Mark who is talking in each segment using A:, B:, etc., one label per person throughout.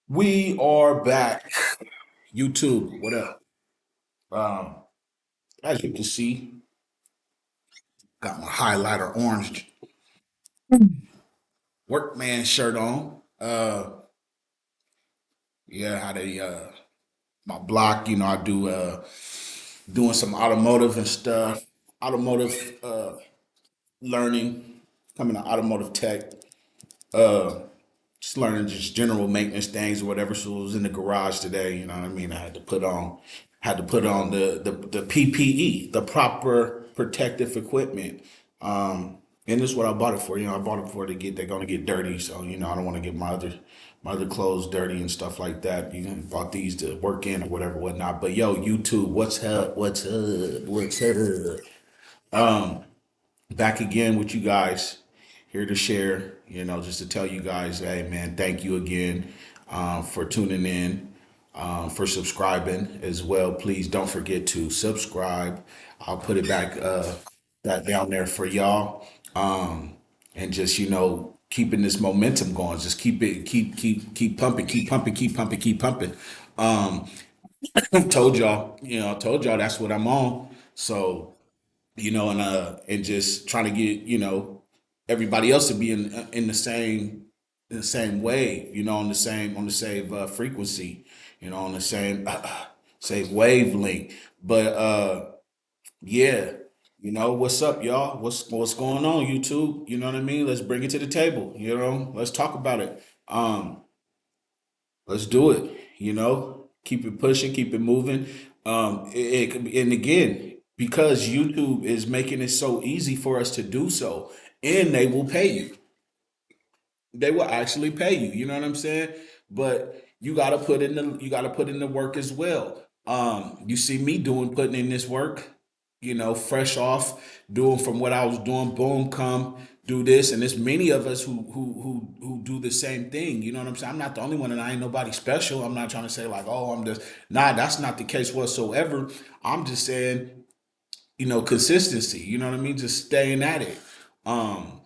A: We are back. YouTube, what up? Um, as you can see, got my highlighter orange workman shirt on. Yeah, had a my block. I do doing some automotive and stuff. Automotive learning, coming to automotive tech. Uh, just learning just general maintenance things or whatever. So it was in the garage today. You know what I mean? I had to put on the PPE, the proper protective equipment. And this is what I bought it for. I bought it for they're gonna get dirty. So I don't want to get my other clothes dirty and stuff like that. Bought these to work in or whatever, whatnot. But yo, YouTube, what's up? What's up? What's up? Back again with you guys, here to share, just to tell you guys, hey man, thank you again for tuning in, for subscribing as well. Please don't forget to subscribe. I'll put it back that down there for y'all. And just keeping this momentum going. Just keep pumping, keep pumping, keep pumping, keep pumping. Um, I told y'all that's what I'm on. So and just trying to get everybody else to be in the same way, on the same frequency, on the same wavelength. But yeah, what's up, y'all? What's going on, YouTube? You know what I mean? Let's bring it to the table. Let's talk about it. Um, let's do it. Keep it pushing, keep it moving. And again, because YouTube is making it so easy for us to do so, and they will pay you. They will actually pay you. You know what I'm saying? But you gotta put in the work as well. You see me putting in this work, fresh off doing from what I was doing, boom, come do this. And there's many of us who do the same thing. You know what I'm saying? I'm not the only one, and I ain't nobody special. I'm not trying to say like, oh, I'm just nah, that's not the case whatsoever. I'm just saying, consistency, you know what I mean? Just staying at it. Um,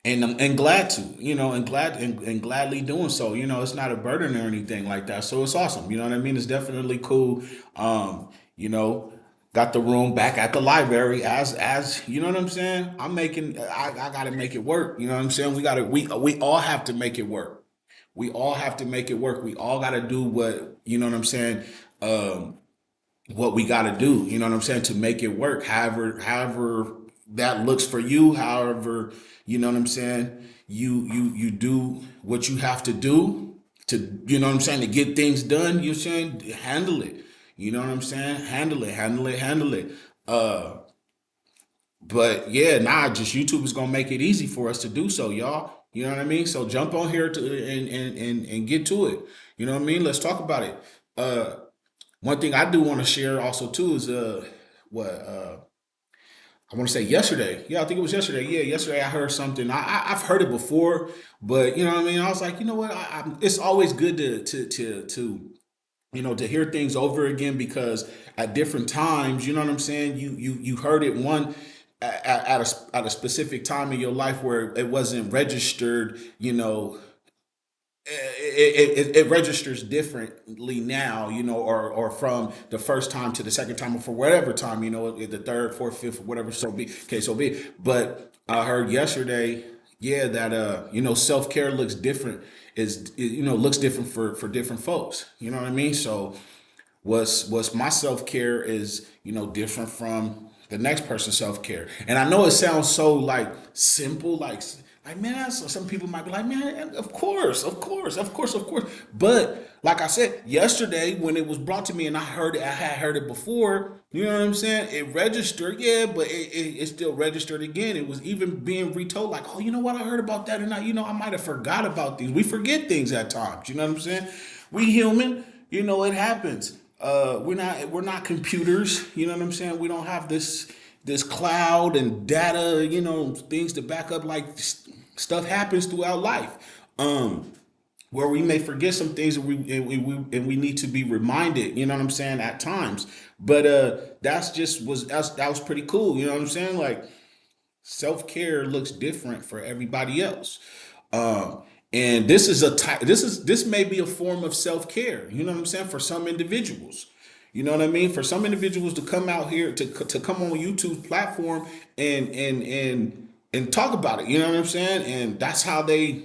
A: and glad to, and gladly doing so. It's not a burden or anything like that. So it's awesome. You know what I mean? It's definitely cool. You know, got the room back at the library as you know what I'm saying. I gotta make it work. You know what I'm saying? We all have to make it work. We all have to make it work. We all gotta do what you know what I'm saying. Um, what we got to do, you know what I'm saying, to make it work. However that looks for you, however, you know what I'm saying, you do what you have to do to, you know what I'm saying, to get things done. You're saying handle it. You know what I'm saying? Handle it, handle it, handle it. Uh, but yeah, nah, just YouTube is gonna make it easy for us to do so, y'all. You know what I mean? So jump on here to and get to it. You know what I mean? Let's talk about it. Uh, One thing I do want to share also too is what I want to say yesterday. Yeah, I think it was yesterday. Yeah, yesterday I heard something. I've heard it before, but you know what I mean. I was like, you know what? It's always good to to hear things over again, because at different times, you know what I'm saying. You heard it at a specific time in your life where it wasn't registered. It registers differently now, or from the first time to the second time, or for whatever time, the third, fourth, fifth, whatever so be case so be. But I heard yesterday, yeah, that self care looks different. Looks different for different folks. You know what I mean? So what's my self care is different from the next person's self care. And I know it sounds so like simple, like man, some people might be like, man, of course, of course, of course, of course. But like I said yesterday, when it was brought to me, and I had heard it before. You know what I'm saying? It registered, yeah, but it still registered again. It was even being retold, like, oh, you know what? I heard about that, and I might have forgot about these. We forget things at times. You know what I'm saying? We human. It happens. We're not computers. You know what I'm saying? We don't have this cloud and data. Things to back up. Like stuff happens throughout life. Where we may forget some things, and we need to be reminded. You know what I'm saying? At times, but that was pretty cool. You know what I'm saying? Like self care looks different for everybody else. Um, And this is a type, this may be a form of self-care, you know what I'm saying, for some individuals. You know what I mean? For some individuals to come out here to come on YouTube platform and talk about it, you know what I'm saying? And that's how they're,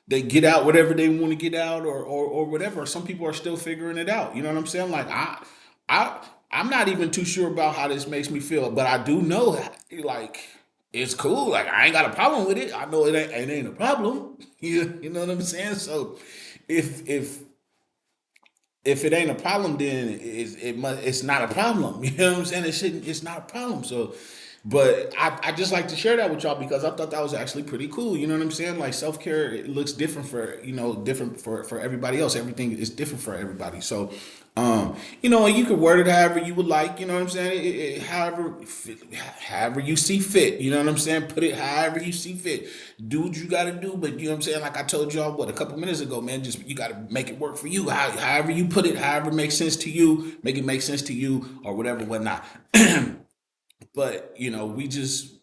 A: they get out whatever they want to get out, or whatever. Some people are still figuring it out. You know what I'm saying? Like I I'm not even too sure about how this makes me feel, but I do know that, like, it's cool. Like, I ain't got a problem with it. I know it ain't a problem. You know what I'm saying? So if if if it ain't a problem, then it's not a problem. You know what I'm saying? It's not a problem. So, but I just like to share that with y'all because I thought that was actually pretty cool. You know what I'm saying? Like, self care, it looks different for, different for everybody else. Everything is different for everybody. So, you could word it however you would like. You know what I'm saying? However you see fit. You know what I'm saying? Put it however you see fit. Do what you got to do, but you know what I'm saying? Like I told y'all, what, a couple minutes ago, man. Just, you got to make it work for you. However you put it, however it makes sense to you, make it make sense to you, or whatever, whatnot. But we just,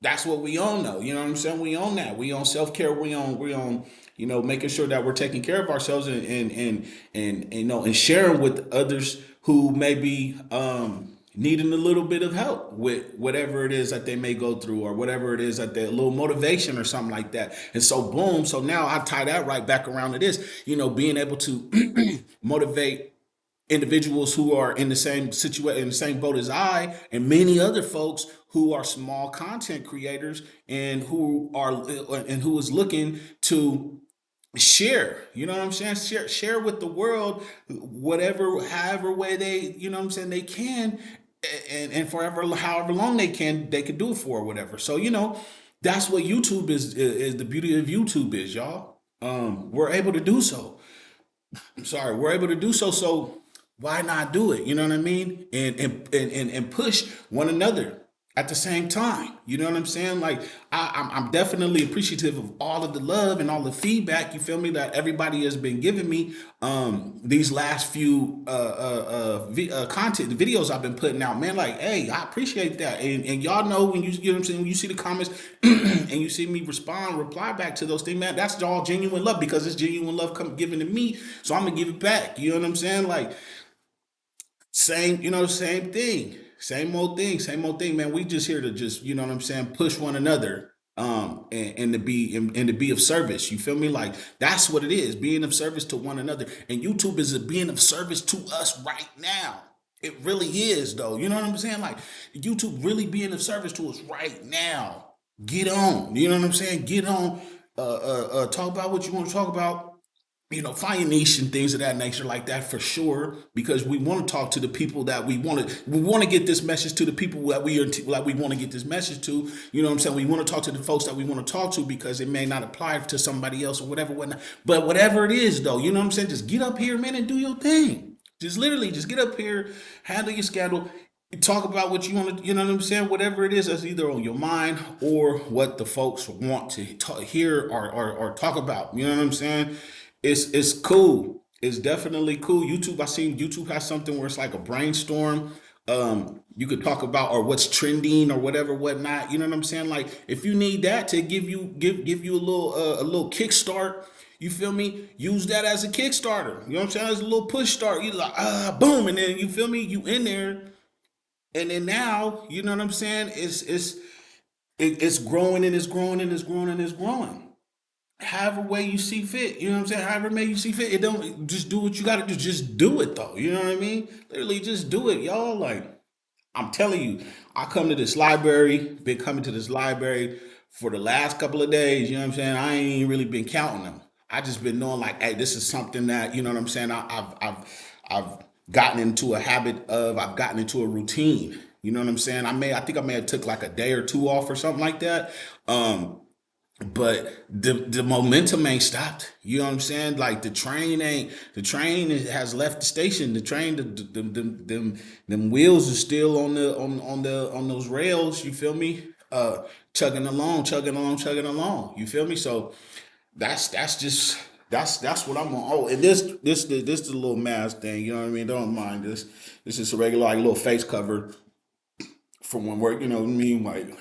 A: that's what we own, though. You know what I'm saying? We own that. We own self care. We own making sure that we're taking care of ourselves, and sharing with others who may be needing a little bit of help with whatever it is that they may go through, or whatever it is that they, a little motivation or something like that. And so, boom. So now I tie that right back around to this. Being able to motivate individuals who are in the same situation, in the same boat as I, and many other folks who are small content creators, and who is looking to share. You know what I'm saying? Share with the world whatever, however way they, they can, and forever, however long they could do it for, or whatever. So, that's what YouTube is the beauty of YouTube is, y'all. We're able to do so. Sorry, we're able to do so. So why not do it? You know what I mean? And push one another at the same time. You know what I'm saying? Like, I'm definitely appreciative of all of the love and all the feedback. You feel me? That everybody has been giving me these last few content, the videos I've been putting out. Man, like, hey, I appreciate that. And y'all know, when you know what I'm saying, when you see the comments and you see me reply back to those things, man, that's all genuine love, because it's genuine love given to me. So I'm gonna give it back. You know what I'm saying? Like, same thing. Same old thing, man. We just here to just, you know what I'm saying, push one another, and to be of service. You feel me? Like, that's what it is, being of service to one another. And YouTube is a being of service to us right now. It really is, though. You know what I'm saying? Like, YouTube really being of service to us right now. Get on. You know what I'm saying? Get on. Talk about what you want to talk about. Find your niche and things of that nature, like that, for sure, because we want to talk to the people that we want to get this message to, the people that we want to get this message to. You know what I'm saying? We want to talk to the folks that we want to talk to, because it may not apply to somebody else, or whatever, whatnot. But whatever it is, though, you know what I'm saying? Just get up here, man, and do your thing. Just literally, just get up here, handle your schedule, talk about what you want to, you know what I'm saying? Whatever it is that's either on your mind, or what the folks want to hear, or talk about. You know what I'm saying? It's cool. It's definitely cool. YouTube, I seen YouTube has something where it's like a brainstorm. You could talk about, or what's trending, or whatever, whatnot. You know what I'm saying? Like, if you need that to give you a little kickstart, you feel me? Use that as a Kickstarter. You know what I'm saying? As a little push start. You like, boom, and then, you feel me? You in there, and then now, you know what I'm saying? It's growing, and it's growing, and it's growing, and it's growing. However way you see fit, you know what I'm saying? However way you see fit, it don't, just do what you gotta do. Just do it, though. You know what I mean? Literally, just do it, y'all. Like, I'm telling you, I come to this library, been coming to this library for the last couple of days. You know what I'm saying? I ain't really been counting them. I just been knowing, like, hey, this is something that, you know what I'm saying. I've gotten into a habit of. I've gotten into a routine. You know what I'm saying? I think I may have took like a day or two off, or something like that. But the momentum ain't stopped. You know what I'm saying? Like, the train has left the station. The train, them wheels are still on those rails. You feel me? Chugging along, chugging along, chugging along. You feel me? So that's just, that's what I'm on. Oh, and this the little mask thing. You know what I mean? Don't mind this. This is a regular, like, little face cover for when work. You know what I mean? Like,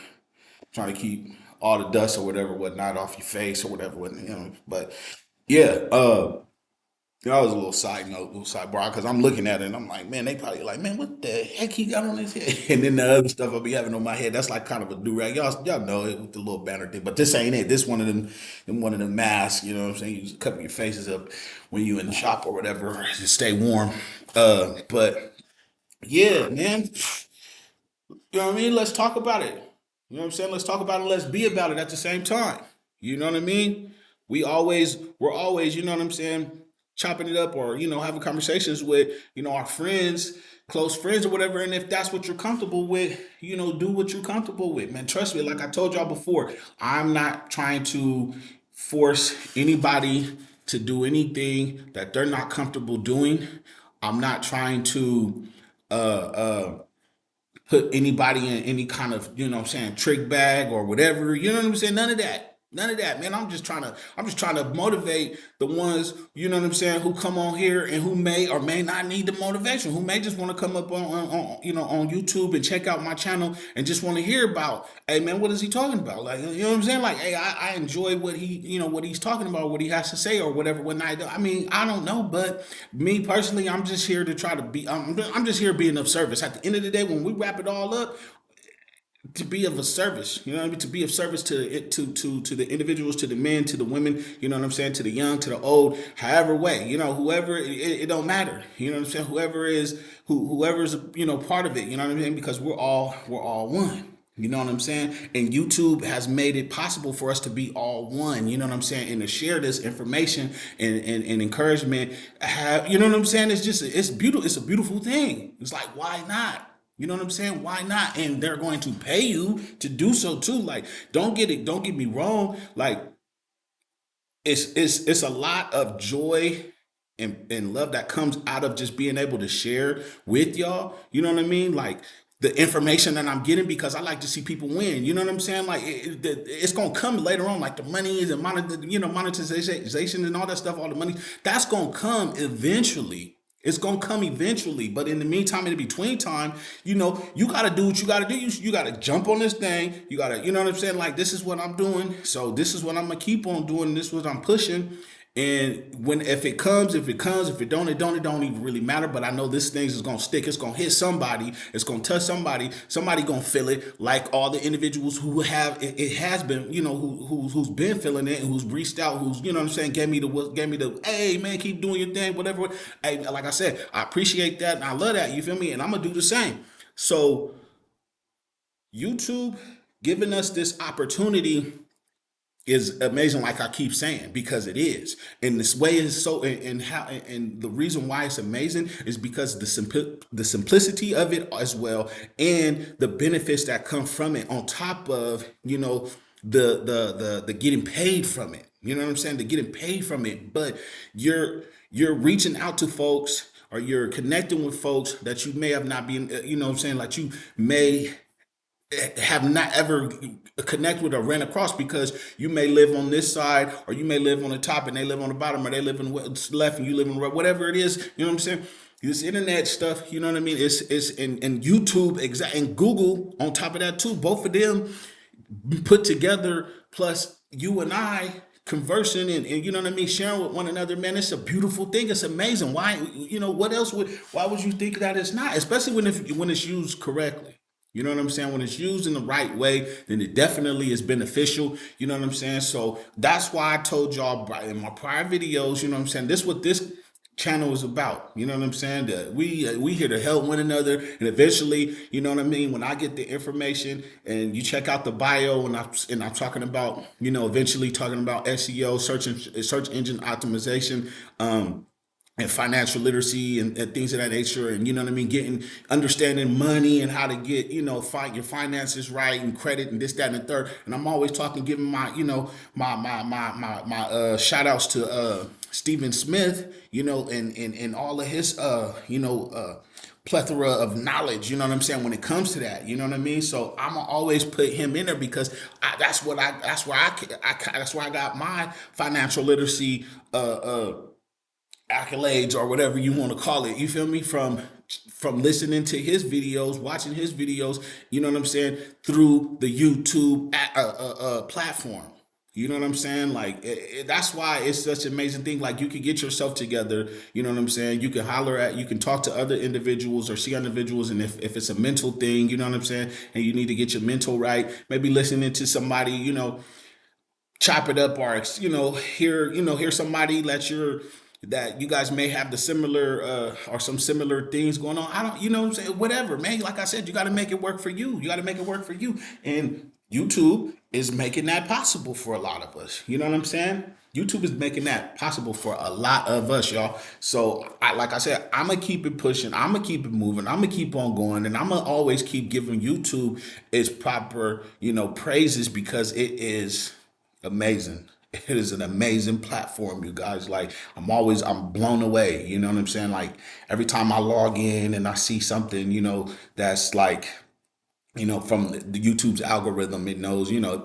A: trying to keep all the dust or whatever, whatnot off your face or whatever, but yeah, that was a little side note, little sidebar, because I'm looking at it and I'm like, man, they probably like, man, what the heck he got on his head? And then the other stuff I'll be having on my head, that's like kind of a do-rag. Y'all know it with the little banner thing, but this ain't it. This one of them masks, you know what I'm saying? You just cover your faces up when you in the shop or whatever, to stay warm. But yeah, man, you know what I mean? Let's talk about it. You know what I'm saying? Let's talk about it. Let's be about it at the same time. You know what I mean? We're always, you know what I'm saying, chopping it up or, having conversations with, our friends, close friends or whatever. And if that's what you're comfortable with, do what you're comfortable with, man. Trust me, like I told y'all before, I'm not trying to force anybody to do anything that they're not comfortable doing. I'm not trying to, uh, uh, put anybody in any kind of, what I'm saying, trick bag or whatever. You know what I'm saying? None of that. None of that, man. I'm just trying to motivate the ones, you know what I'm saying, who come on here and who may or may not need the motivation, who may just want to come up on YouTube and check out my channel and just want to hear about, hey man, what is he talking about? Like, you know what I'm saying? Like, hey, I enjoy what what he's talking about, what he has to say or whatever. I mean, I don't know, but me personally, I'm just here to try to be, I'm just here being of service. At the end of the day, when we wrap it all up, to be of a service, you know what I mean? To be of service to it, to the individuals, to the men, to the women, you know what I'm saying? To the young, to the old, however way, whoever, it don't matter. You know what I'm saying? Whoever's, part of it, you know what I mean? Because we're all one. You know what I'm saying? And YouTube has made it possible for us to be all one. You know what I'm saying? And to share this information and encouragement. You know what I'm saying? It's beautiful. It's a beautiful thing. It's like, why not? You know what I'm saying? Why not? And they're going to pay you to do so too. Like, don't get me wrong. Like, it's a lot of joy and love that comes out of just being able to share with y'all. You know what I mean? Like the information that I'm getting, because I like to see people win. You know what I'm saying? Like it's gonna come later on, like the money and monetization and all that stuff, all the money that's gonna come eventually. It's gonna come eventually, but in the meantime, in the between time, you gotta do what you gotta do. You gotta jump on this thing. You gotta, you know what I'm saying? Like, this is what I'm doing, so this is what I'm gonna keep on doing. This is what I'm pushing. And if it comes, if it comes, if it don't even really matter. But I know this thing is gonna stick. It's gonna hit somebody. It's gonna touch somebody. Somebody gonna feel it. Like all the individuals who have it has been, who's been feeling it and who's reached out, who's, you know what I'm saying, gave me the, hey man, keep doing your thing, whatever. Hey, like I said, I appreciate that and I love that. You feel me? And I'm gonna do the same. So YouTube giving us this opportunity is amazing, like I keep saying, because it is. And this way is so, and how, and the reason why it's amazing is because the simplicity of it as well, and the benefits that come from it, on top of, the getting paid from it. You know what I'm saying? The getting paid from it, but you're reaching out to folks, or you're connecting with folks that you may have not been, you know what I'm saying, like you may have not ever connect with or ran across, because you may live on this side, or you may live on the top and they live on the bottom, or they live in the left and you live in the right, whatever it is. You know what I'm saying? This internet stuff, you know what I mean? It's in YouTube, and Google on top of that too. Both of them put together, plus you and I conversing and you know what I mean, sharing with one another, man. It's a beautiful thing. It's amazing. Why, what else why would you think that it's not? Especially when it's used correctly. You know what I'm saying? When it's used in the right way, then it definitely is beneficial. You know what I'm saying? So that's why I told y'all in my prior videos, you know what I'm saying? This is what this channel is about. You know what I'm saying? That we here to help one another, and eventually, you know what I mean, when I get the information and you check out the bio, and I'm talking about, eventually talking about SEO, search engine optimization, and financial literacy, and things of that nature, and you know what I mean, understanding money and how to get, find your finances right, and credit, and this, that, and the third. And I'm always giving my, my shout outs to Stephen Smith, and all of his plethora of knowledge, you know what I'm saying, when it comes to that, you know what I mean. So I'm gonna always put him in there, because that's where I got my financial literacy accolades, or whatever you want to call it, you feel me, from from listening to his videos, watching his videos, you know what I'm saying, through the YouTube platform. You know what I'm saying? Like that's why it's such an amazing thing. Like you can get yourself together. You know what I'm saying? You can holler at, you can talk to other individuals or see individuals, and if it's a mental thing, you know what I'm saying, and you need to get your mental right, maybe listening to somebody, chop it up, or hear somebody that you guys may have the similar or some similar things going on. I don't, you know what I'm saying, whatever, man. Like I said, you got to make it work for you. You got to make it work for you, and YouTube is making that possible for a lot of us. You know what I'm saying? YouTube is making that possible for a lot of us, y'all. So like I said, I'm gonna keep it pushing, I'm gonna keep it moving, I'm gonna keep on going, and I'm gonna always keep giving YouTube its proper praises, because it is amazing. It is an amazing platform, you guys. Like I'm blown away. You know what I'm saying? Like every time I log in and I see something, that's like, from the YouTube's algorithm, it knows, it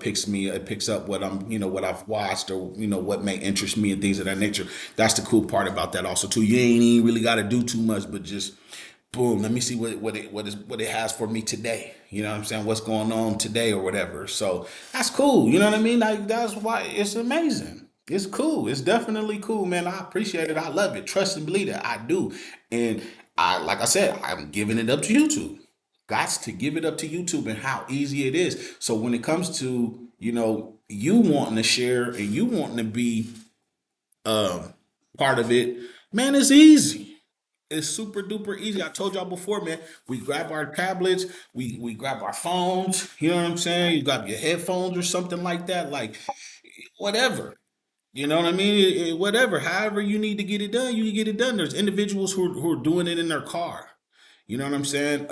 A: picks up what what I've watched, or, what may interest me and things of that nature. That's the cool part about that also too. You ain't even really got to do too much, but just boom, let me see what it has for me today. You know what I'm saying? What's going on today or whatever. So that's cool. You know what I mean? Like that's why it's amazing. It's cool. It's definitely cool, man. I appreciate it. I love it. Trust and believe that I do. And like I said, I'm giving it up to YouTube. Got to give it up to YouTube and how easy it is. So when it comes to, you wanting to share and you wanting to be part of it, man, it's easy. It's super duper easy. I told y'all before, man. We grab our tablets, we grab our phones. You know what I'm saying? You grab your headphones or something like that, like whatever. You know what I mean? Whatever. However you need to get it done, you can get it done. There's individuals who are doing it in their car. You know what I'm saying?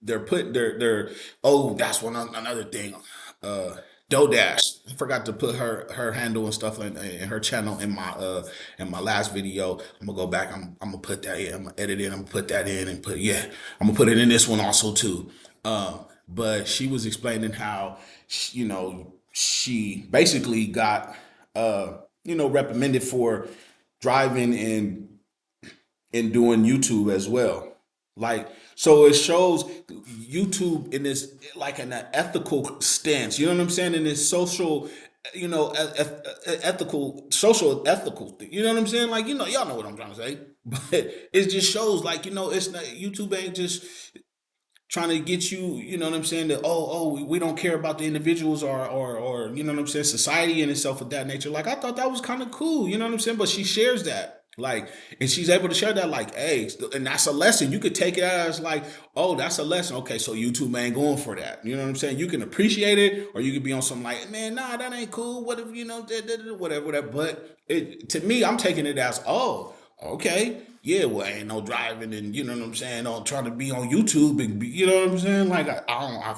A: They're put they're oh, that's another thing. uh DoDash. I forgot to put her handle and stuff like in her channel in my last video. I'm gonna go back. I'm gonna put that in. I'm gonna edit it. I'm gonna put that in and I'm gonna put it in this one also too. But she was explaining how she basically got reprimanded for driving and doing YouTube as well. Like, so it shows YouTube in this, like, in an ethical stance. You know what I'm saying? In this social, ethical, social ethical thing. You know what I'm saying? Like, y'all know what I'm trying to say. But it just shows, like, it's not, YouTube ain't just trying to get you, you know what I'm saying, that we don't care about the individuals, or you know what I'm saying, society in itself of that nature. Like I thought that was kind of cool, you know what I'm saying? But she shares that. Like, and she's able to share that, like, hey, and that's a lesson. You could take it as like, oh, that's a lesson. Okay, so YouTube ain't going for that. You know what I'm saying? You can appreciate it, or you could be on something like, man, nah, that ain't cool. What if, whatever, whatever. But to me, I'm taking it as, oh, okay, yeah, well, ain't no driving, and you know what I'm saying, on trying to be on YouTube and be, you know what I'm saying? Like I don't,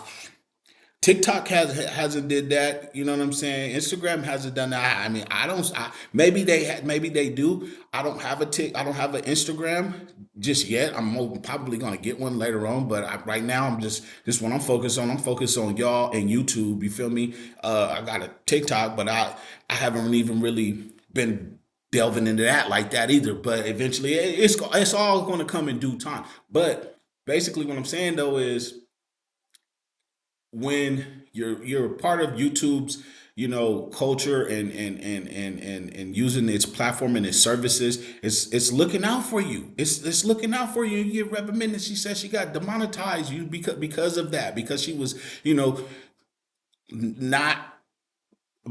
A: TikTok hasn't did that. You know what I'm saying? Instagram hasn't done that. I mean, I don't. Maybe they do. I don't have a I don't have an Instagram just yet. I'm probably gonna get one later on, but right now I'm just this one I'm focused on. I'm focused on y'all and YouTube. You feel me? I got a TikTok, but I haven't even really been delving into that like that either. But eventually, it's all going to come in due time. But basically, what I'm saying though is, when you're part of YouTube's culture, and using its platform and its services, it's looking out for you. It's looking out for you. You get reprimanded. She said she got demonetized you because of that, because she was not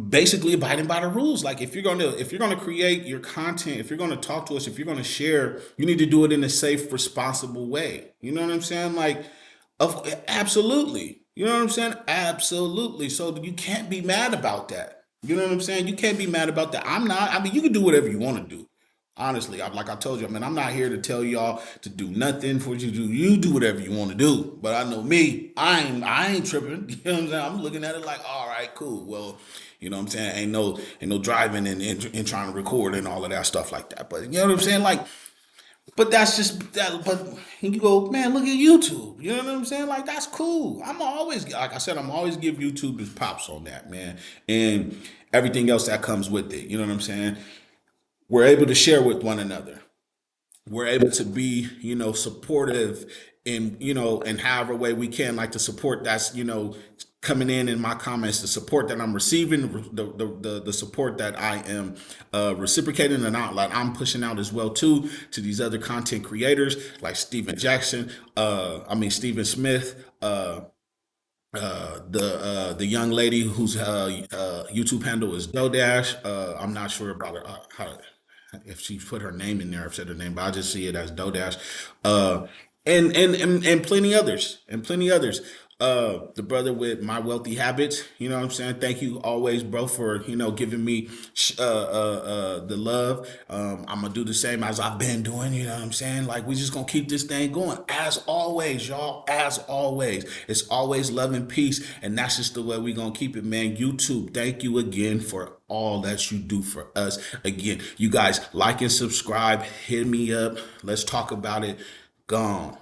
A: basically abiding by the rules. Like, if you're gonna create your content, if you're gonna talk to us, if you're gonna share, you need to do it in a safe, responsible way. You know what I'm saying? Like, absolutely. You know what I'm saying? Absolutely. So you can't be mad about that. You know what I'm saying? You can't be mad about that. I'm not. I mean, you can do whatever you want to do. Honestly, like I told you, I mean, I'm not here to tell y'all to do nothing for you to do. You do whatever you want to do. But I know me, I ain't tripping. You know what I'm saying? I'm looking at it like, all right, cool. Well, you know what I'm saying? Ain't no driving and trying to record and all of that stuff like that. But you know what I'm saying? Like, but that's just that. But you go, man, look at YouTube. You know what I'm saying? Like, that's cool. I'm always, like I said, I'm always give YouTube his props on that, man, and everything else that comes with it. You know what I'm saying? We're able to share with one another. we're able to be, supportive in, in however way we can, like the support that's, coming in my comments, the support that I'm receiving, the support that I am reciprocating and out, like I'm pushing out as well too, to these other content creators like Steven Jackson, Steven Smith, the young lady whose YouTube handle is Dodash. I'm not sure about her, how, if she put her name in there, I've said her name, but I just see it as Dodash. Uh, and plenty others, and plenty others. The brother with My Wealthy Habits, you know what I'm saying? Thank you always, bro, for, giving me the love. I'm gonna do the same as I've been doing, you know what I'm saying? Like, we just gonna keep this thing going. As always, y'all, as always. It's always love and peace, and that's just the way we gonna keep it, man. YouTube, thank you again for all that you do for us. Again, you guys like and subscribe, hit me up. Let's talk about it. Gone.